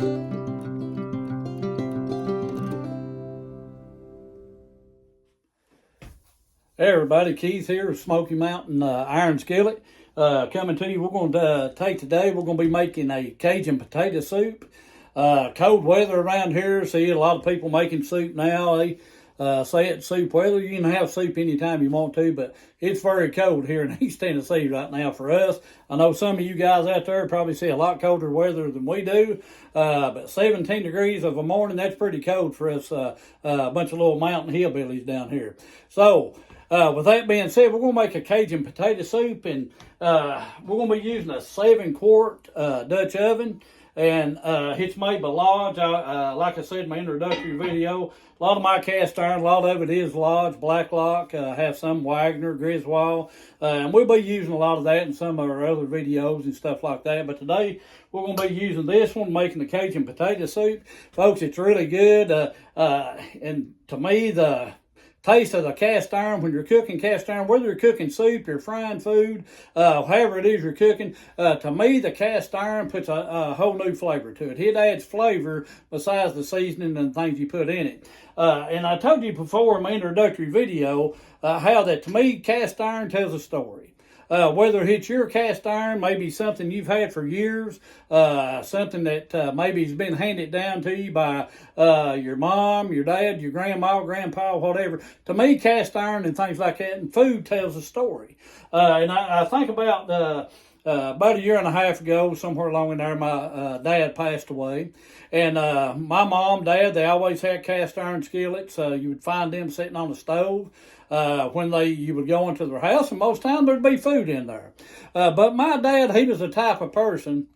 Hey everybody, Keith here of Smoky Mountain Iron Skillet. Coming to you, we're going to today, we're going to be making a Cajun potato soup. Cold weather around here, see a lot of people making soup now. They say it's soup weather. You can have soup anytime you want to, but it's very cold here in East Tennessee right now for us. I know some of you guys out there probably see a lot colder weather than we do, but 17 degrees of a morning, that's pretty cold for us, a bunch of little mountain hillbillies down here. So, with that being said, we're going to make a Cajun potato soup, and we're going to be using a 7-quart Dutch oven, and it's made by Lodge. Like I said in my introductory video, a lot of my cast iron, a lot of it is Lodge, Blacklock, have some Wagner, Griswold, and we'll be using a lot of that in some of our other videos and stuff like that. But today, we're going to be using this one, making the Cajun potato soup. Folks, it's really good, and to me, the taste of the cast iron, when you're cooking cast iron, whether you're cooking soup, you're frying food, however it is you're cooking, to me the cast iron puts a whole new flavor to it. It adds flavor besides the seasoning and things you put in it. And I told you before in my introductory video how that to me cast iron tells a story. Whether it's your cast iron, maybe something you've had for years, something that maybe has been handed down to you by your mom, your dad, your grandma, grandpa, whatever. To me, cast iron and things like that, and food tells a story. And I think about a year and a half ago, somewhere along in there, my dad passed away. And my mom, dad, they always had cast iron skillets. You would find them sitting on the stove when you would go into their house, and most times there'd be food in there. But my dad, he was the type of person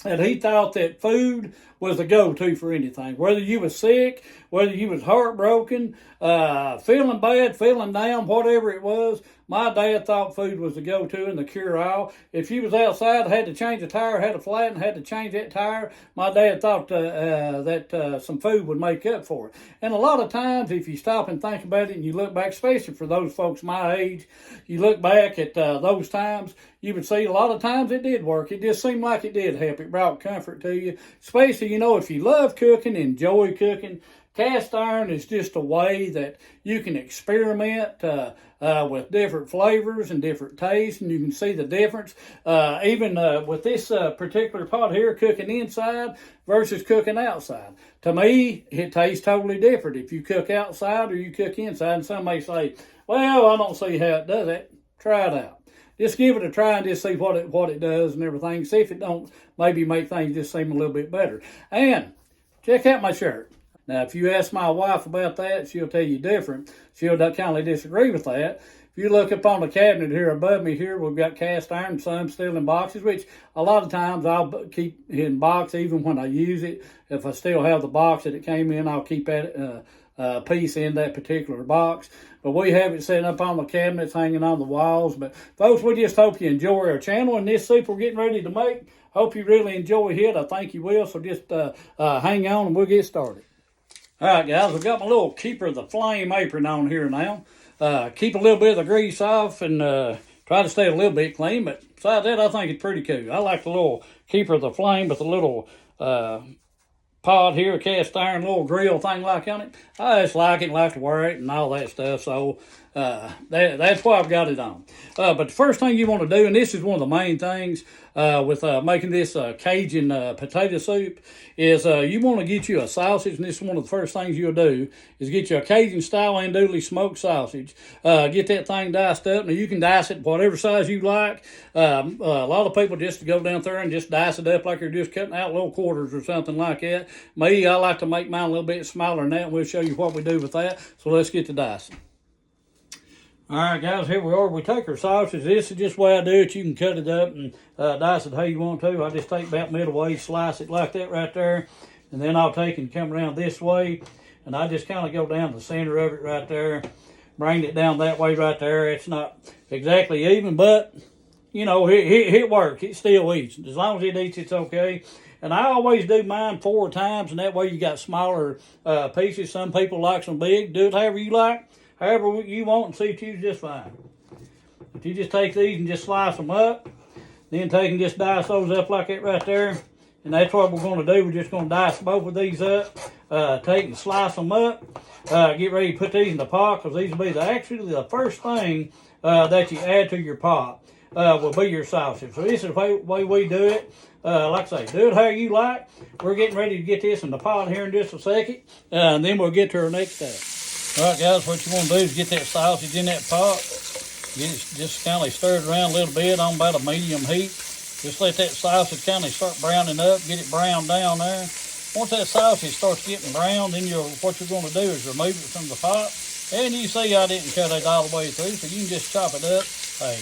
that he thought that food was the go-to for anything. Whether you was sick, whether you was heartbroken, feeling bad, feeling down, whatever it was, my dad thought food was the go-to and the cure-all. If you was outside, had to change a tire, had a flat, and had to change that tire, my dad thought that some food would make up for it. And a lot of times, if you stop and think about it and you look back, especially for those folks my age, you look back at those times, you would see a lot of times it did work. It just seemed like it did help. It brought comfort to you, especially, if you love cooking, enjoy cooking. Cast iron is just a way that you can experiment with different flavors and different tastes, and you can see the difference. Even with this particular pot here, cooking inside versus cooking outside. To me, it tastes totally different if you cook outside or you cook inside. And some may say, well, I don't see how it does it. Try it out. Just give it a try and just see what it does and everything. See if it don't maybe make things just seem a little bit better. And check out my shirt. Now, if you ask my wife about that, she'll tell you different. She'll kind of disagree with that. If you look up on the cabinet here above me here, we've got cast iron, some still in boxes, which a lot of times I'll keep in box even when I use it. If I still have the box that it came in, I'll keep that piece in that particular box. But we have it set up on the cabinets, hanging on the walls. But folks, we just hope you enjoy our channel and this soup we're getting ready to make. Hope you really enjoy it. I think you will. So just hang on and we'll get started. All right, guys, I've got my little Keeper the Flame apron on here now. Keep a little bit of the grease off and try to stay a little bit clean. But besides that, I think it's pretty cool. I like the little Keeper the Flame with the little pot here, cast iron, little grill thing like on it. I just like it, like to wear it and all that stuff. So that's why I've got it on. But the first thing you want to do, and this is one of the main things with making this Cajun potato soup, is you want to get you a sausage, and this is one of the first things you'll do, is get you a Cajun-style andoullie smoked sausage. Get that thing diced up. Now, you can dice it whatever size you like. A lot of people just go down there and just dice it up like you're just cutting out little quarters or something like that. Me, I like to make mine a little bit smaller than that, and we'll show you what we do with that. So let's get to dicing. All right, guys, here we are. We take our sausage. This is just the way I do it. You can cut it up and dice it how you want to. I just take about middle way, slice it like that right there, and then I'll take and come around this way, and I just kind of go down the center of it right there, bring it down that way right there. It's not exactly even, but, it works. It still eats. As long as it eats, it's okay. And I always do mine 4 times, and that way you got smaller pieces. Some people like them big. Do it however you like. However you want, and see if you just fine. If you just take these and just slice them up, then take and just dice those up like that right there, And that's what we're going to do. We're just going to dice both of these up, take and slice them up. Get ready to put these in the pot because these will be actually the first thing that you add to your pot will be your sausage. So this is the way we do it. Like I say, do it how you like. We're getting ready to get this in the pot here in just a second, and then we'll get to our next step. All right, guys, what you want to do is get that sausage in that pot. Get it just kind of stirred around a little bit on about a medium heat. Just let that sausage kind of start browning up, get it browned down there. Once that sausage starts getting brown, then what you're going to do is remove it from the pot. And you see I didn't cut it all the way through, so you can just chop it up. Hey,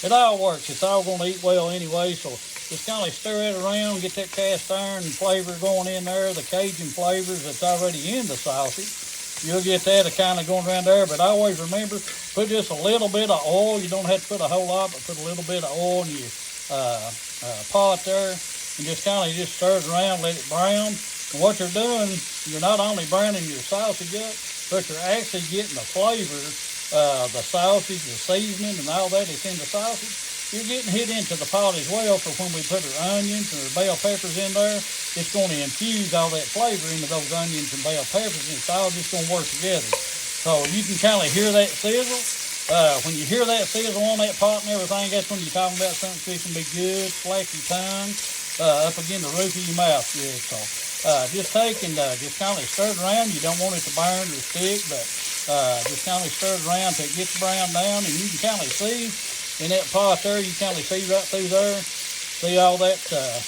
it all works. It's all going to eat well anyway, so just kind of stir it around, get that cast iron flavor going in there, the Cajun flavors that's already in the sausage. You'll get that kind of going around there, but always remember, put just a little bit of oil. You don't have to put a whole lot, but put a little bit of oil in your pot there, and just kind of stir it around, let it brown. And what you're doing, you're not only browning your sausage up, but you're actually getting the flavor, the sausage, the seasoning, and all that that's in the sausage. You're getting hit into the pot as well, for when we put our onions and our bell peppers in there, it's going to infuse all that flavor into those onions and bell peppers, and it's all just going to work together. So you can kind of hear that sizzle. When you hear that sizzle on that pot and everything, that's when you're talking about something fixing to be good, slack your tongue up against the roof of your mouth. Yeah, so just take and just kind of stir it around. You don't want it to burn or stick, but just kind of stir it around till it gets brown down, and you can kind of see in that pot there, you kind of see right through there, see all that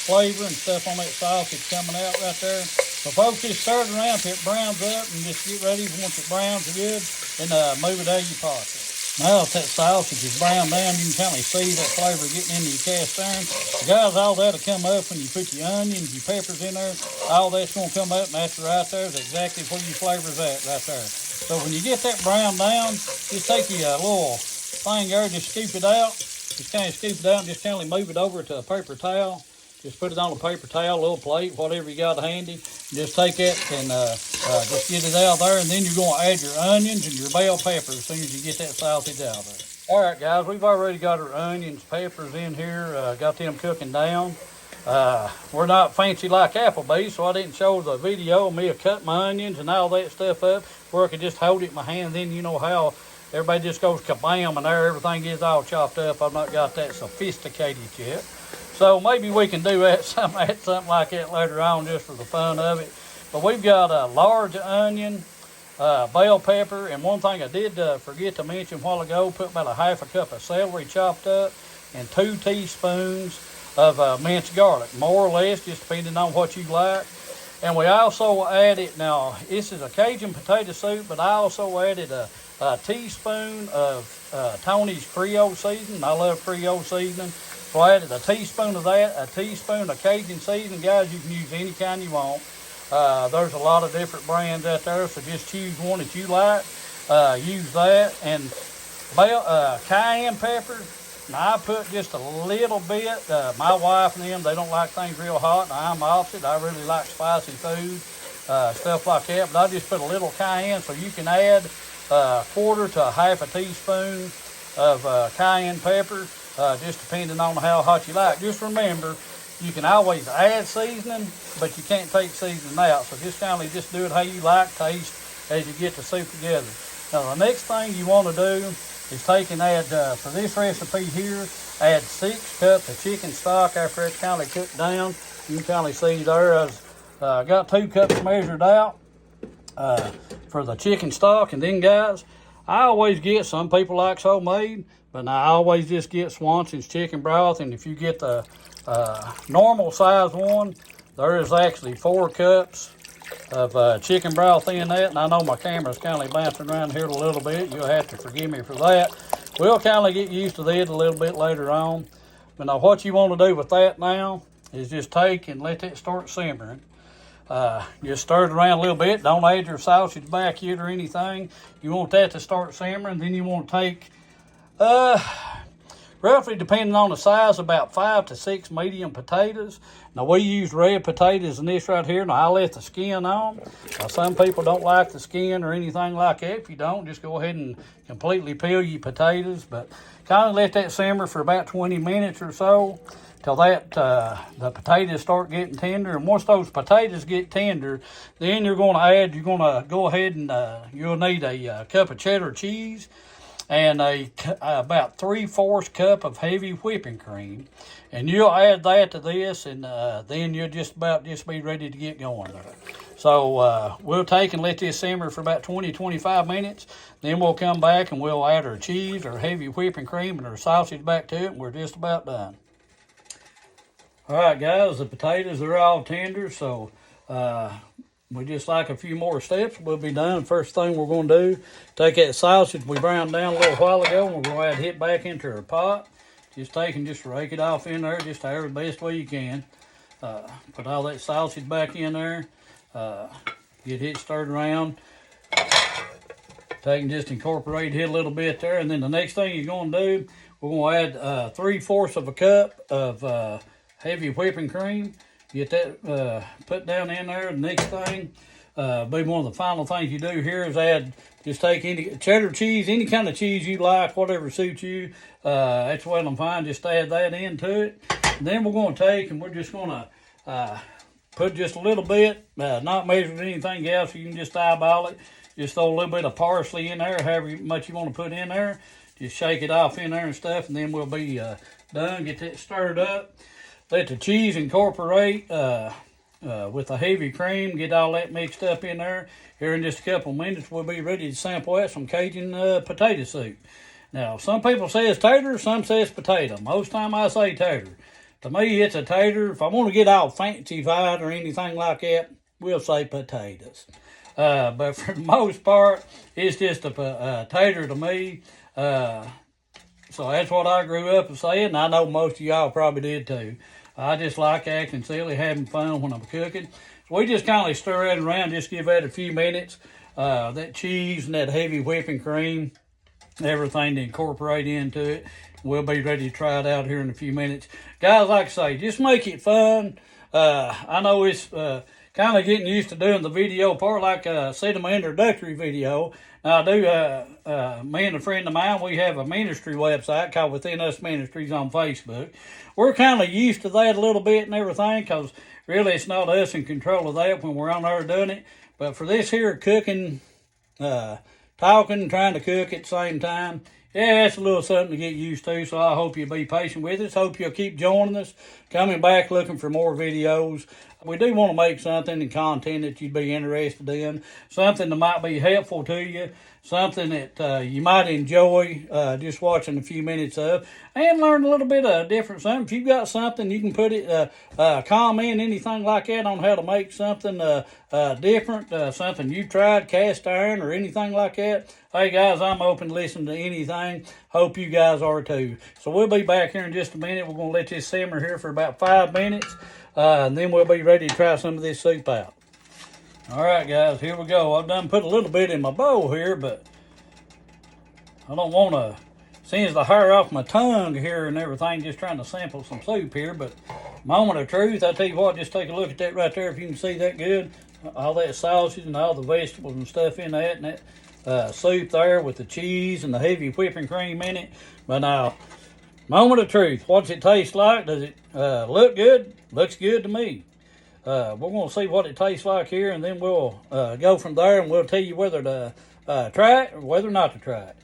flavor and stuff on that sausage coming out right there. So folks, just stir it around till it browns up, and just get ready once it browns good, and move it out of your pot there. Now if that sausage is browned down, you can kind of see that flavor getting into your cast iron. Guys, all that'll come up when you put your onions, your peppers in there. All that's going to come up, and that's right there is exactly where your flavor's at right there. So when you get that browned down, just take your little thing there, just scoop it out. Just kind of scoop it out and just kind of move it over to a paper towel. Just put it on a paper towel, a little plate, whatever you got handy. Just take it and just get it out there, and then you're going to add your onions and your bell peppers as soon as you get that sausage out there. All right, guys, we've already got our onions, peppers in here, got them cooking down. We're not fancy like Applebee's, so I didn't show the video of me cut my onions and all that stuff up where I could just hold it in my hand. Then you know how everybody just goes kabam and there everything gets all chopped up. I've not got that sophisticated yet. So maybe we can do that, something like that later on just for the fun of it. But we've got a large onion, bell pepper, and one thing I did forget to mention a while ago, put about a half a cup of celery chopped up and 2 teaspoons of minced garlic, more or less, just depending on what you like. And we also added, now this is a Cajun potato soup, but I also added a teaspoon of Tony's Creole seasoning. I love Creole seasoning. So I added a teaspoon of that, a teaspoon of Cajun seasoning. Guys, you can use any kind you want. There's a lot of different brands out there, so just choose one that you like. Use that. And cayenne pepper. Now I put just a little bit. My wife and them, they don't like things real hot. Now I'm opposite. I really like spicy food, stuff like that. But I just put a little cayenne, so you can add a quarter to a half a teaspoon of cayenne pepper, just depending on how hot you like. Just remember, you can always add seasoning, but you can't take seasoning out. So just kind of just do it how you like taste as you get the soup together. Now the next thing you want to do is take and add, for this recipe here, add 6 cups of chicken stock after it's kind of cooked down. You can kind of see there, I got 2 cups measured out for the chicken stock. And then guys, I always get, some people like homemade, but I always just get Swanson's chicken broth. And if you get the normal size one, there is actually 4 cups of chicken broth in that. And I know my camera's kind of bouncing around here a little bit. You'll have to forgive me for that. We'll kind of get used to that a little bit later on. But now what you want to do with that now is just take and let that start simmering. Just stir it around a little bit. Don't add your sausage back yet or anything. You want that to start simmering. Then you want to take, roughly depending on the size, about 5 to 6 medium potatoes. Now we use red potatoes in this right here. Now I left the skin on. Now some people don't like the skin or anything like that. If you don't, just go ahead and completely peel your potatoes. But kind of let that simmer for about 20 minutes or so. till the potatoes start getting tender. And once those potatoes get tender, then you're going to go ahead and you'll need a cup of cheddar cheese and about 3/4 cup of heavy whipping cream. And you'll add that to this, and then you'll just be ready to get going there. So we'll take and let this simmer for about 20-25 minutes. Then we'll come back and we'll add our cheese, our heavy whipping cream, and our sausage back to it, and we're just about done. All right, guys, the potatoes are all tender, so we just like a few more steps. We'll be done. First thing we're going to do, take that sausage we browned down a little while ago, and we're going to add it back into our pot. Just rake it off in there, just however the best way you can. Put all that sausage back in there. Get it stirred around. Take and just incorporate it a little bit there. And then the next thing you're going to do, we're going to add 3/4 of a cup of heavy whipping cream. Get that put down in there. The next thing, be one of the final things you do here is just take any cheddar cheese, any kind of cheese you like, whatever suits you. That's well and fine. Just add that into it. And then we're going to take and we're just going to put just a little bit, not measured anything else. You can just eyeball it. Just throw a little bit of parsley in there, however much you want to put in there. Just shake it off in there and stuff, and then we'll be done. Get that stirred up. Let the cheese incorporate with the heavy cream. Get all that mixed up in there. Here in just a couple minutes, we'll be ready to sample that some Cajun potato soup. Now, some people say it's tater, some say it's potato. Most time I say tater. To me, it's a tater. If I want to get all fancy-fied or anything like that, we'll say potatoes. But for the most part, it's just a tater to me. So that's what I grew up saying, and I know most of y'all probably did too. I just like acting silly, having fun when I'm cooking. So we just kind of stir it around, just give that a few minutes. That cheese and that heavy whipping cream, everything to incorporate into it. We'll be ready to try it out here in a few minutes. Guys, like I say, just make it fun. I know it's kind of getting used to doing the video part, like I said in my introductory video. Now, me and a friend of mine, we have a ministry website called Within Us Ministries on Facebook. We're kind of used to that a little bit and everything, because really it's not us in control of that when we're on there doing it. But for this here cooking, talking, trying to cook at the same time, yeah, it's a little something to get used to, so I hope you'll be patient with us. Hope you'll keep joining us, coming back looking for more videos. We do want to make something and content that you'd be interested in, something that might be helpful to you, something that you might enjoy just watching a few minutes of, and learn a little bit of different something. If you've got something, you can put it, comment, anything like that on how to make something different, something you've tried, cast iron or anything like that. Hey guys, I'm open to listen to anything. Hope you guys are too. So we'll be back here in just a minute. We're going to let this simmer here for about 5 minutes. And then we'll be ready to try some of this soup out. All right, guys, here we go. I've done put a little bit in my bowl here, but I don't want to singe the hair off my tongue here and everything, just trying to sample some soup here. But moment of truth, I tell you what, just take a look at that right there if you can see that good. All that sausage and all the vegetables and stuff in that, and that soup there with the cheese and the heavy whipping cream in it. But now, moment of truth, what's it taste like? Does it look good? Looks good to me. We're going to see what it tastes like here, and then we'll go from there, and we'll tell you whether to try it or whether not to try it.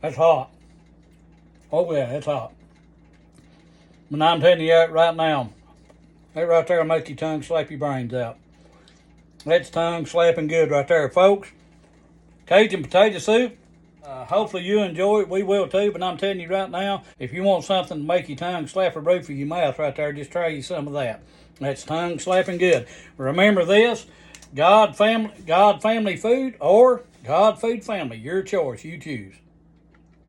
That's hot. Oh yeah, it's hot. But I'm telling you right now, that right there will make your tongue slap your brains out. That's tongue slapping good right there, folks. Cajun potato soup. Hopefully you enjoy it. We will too, but I'm telling you right now, if you want something to make your tongue slap the roof of your mouth right there, just try you some of that. That's tongue slapping good. Remember this, God family food or God food family, your choice, you choose.